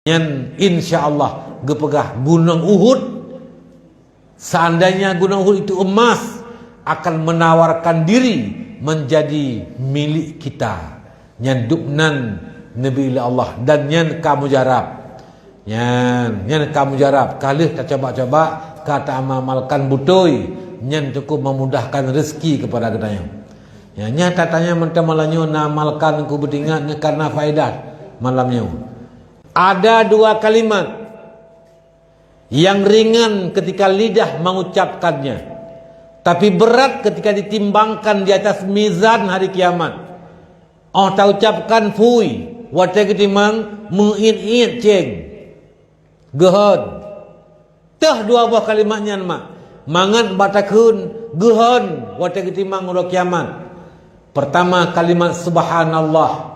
Yang insya-Allah gepegah Gunung Uhud, seandainya Gunung Uhud itu emas, akan menawarkan diri menjadi milik kita. Yang duknan Nabi Allah dan yang kamu jarab. Yang kamu jarab kalih tak coba-coba kata amalkan butoi yang cukup memudahkan rezeki kepada kita. Nya katanya mentah malanyo namalkan ku bedingat karena faedah malamnya. Ada dua kalimat yang ringan ketika lidah mengucapkannya, tapi berat ketika ditimbangkan di atas mizan hari kiamat. Oh, tak ucapkan fui, watai ketimang mu'in-in ceng. Gehon. Tah dua buah kalimatnya mak. Mangat batakun gehon watai ketimang udah kiamat. Pertama kalimat subhanallah.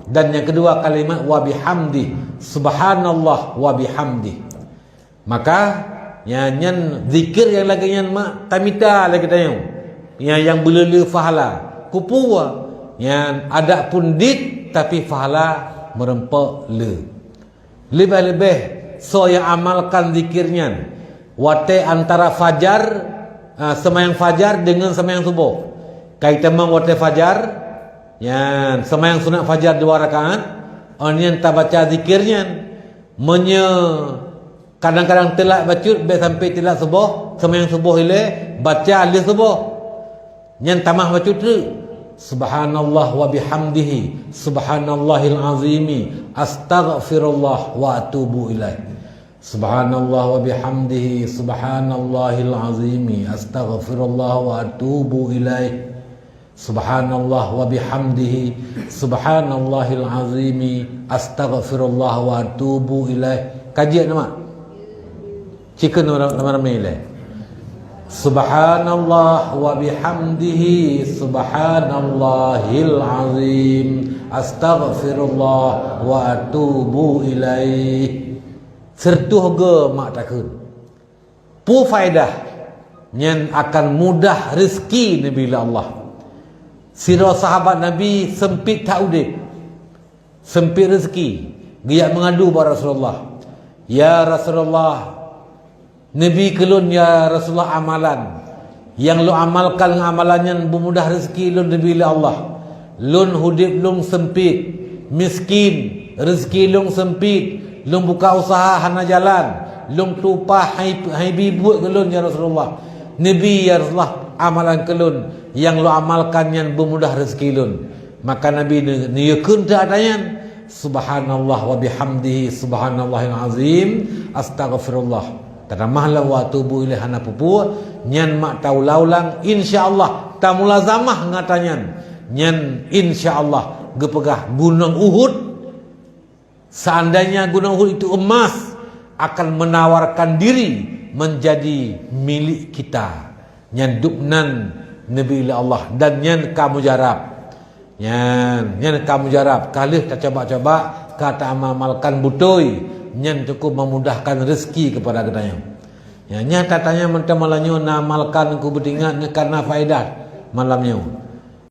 Dan yang kedua kalimat wa bihamdi, subhanallah wa bihamdi. Maka nyan zikir yang lagi nyan mak tamita lagi tayang. Yang belele fahala kupua yang ada pun dit tapi fahala merempek le. Lebih-lebih so yang amalkan zikirnya wate antara fajar semayang fajar dengan semayang subuh. Kaitan mang wate fajar yang semayang sunat fajar 2 rakaat, orang tak baca zikirnya, kadang-kadang telak bacut sampai telak subuh, semayang subuh ile baca alih subuh, yang tamah bacut tu, subhanallah wa bihamdihi, subhanallahil azimi, astaghfirullah wa atubu ilaih. Subhanallah wa bihamdihi, subhanallahil azimi, astaghfirullah wa atubu ilaih. Subhanallah wa bihamdihi, subhanallahil azimi, astaghfirullah wa atubu ilaih. Kajian nama chicken nama ilaih. Subhanallah wa bihamdihi, subhanallahil azim, astaghfirullah wa atubu ilaih. Sertuh ge mak takun pu faedah yang akan mudah rezeki Nabi Allah. Sirah sahabat Nabi sempit tak udip, sempit rezeki, dia mengadu kepada Rasulullah, ya Rasulullah, Nabi kelun ya Rasulullah amalan yang lu amalkan amalannya bermudah rezeki lun Nabi Allah. Lun hudip lung sempit, miskin, rezeki lung sempit, lung buka usaha hana jalan, lung tupah hai bibut kelun ya Rasulullah. Nabi ya Rasulullah amalan kelun yang lu amalkan yang bermudah rezeki lun. Maka Nabi niyakun tak adanya subhanallah wa bihamdihi, subhanallahil azim, astaghfirullah. Taramahlah wa tubu ilaih hana pupu nyan mak tau laulang insyaallah tamulazamah ngatanya nyan insyaallah gepegah Gunung Uhud, seandainya Gunung Uhud itu emas, akan menawarkan diri menjadi milik kita. Yang duknan Nabi Allah dan yang kamu jarab. Yang kamu jarab kalih tak coba-coba kata amalkan butoi yang cukup memudahkan rezeki kepada kita. Yang katanya mentah malanyo namalkan ku bedingat karena faedah malamnya.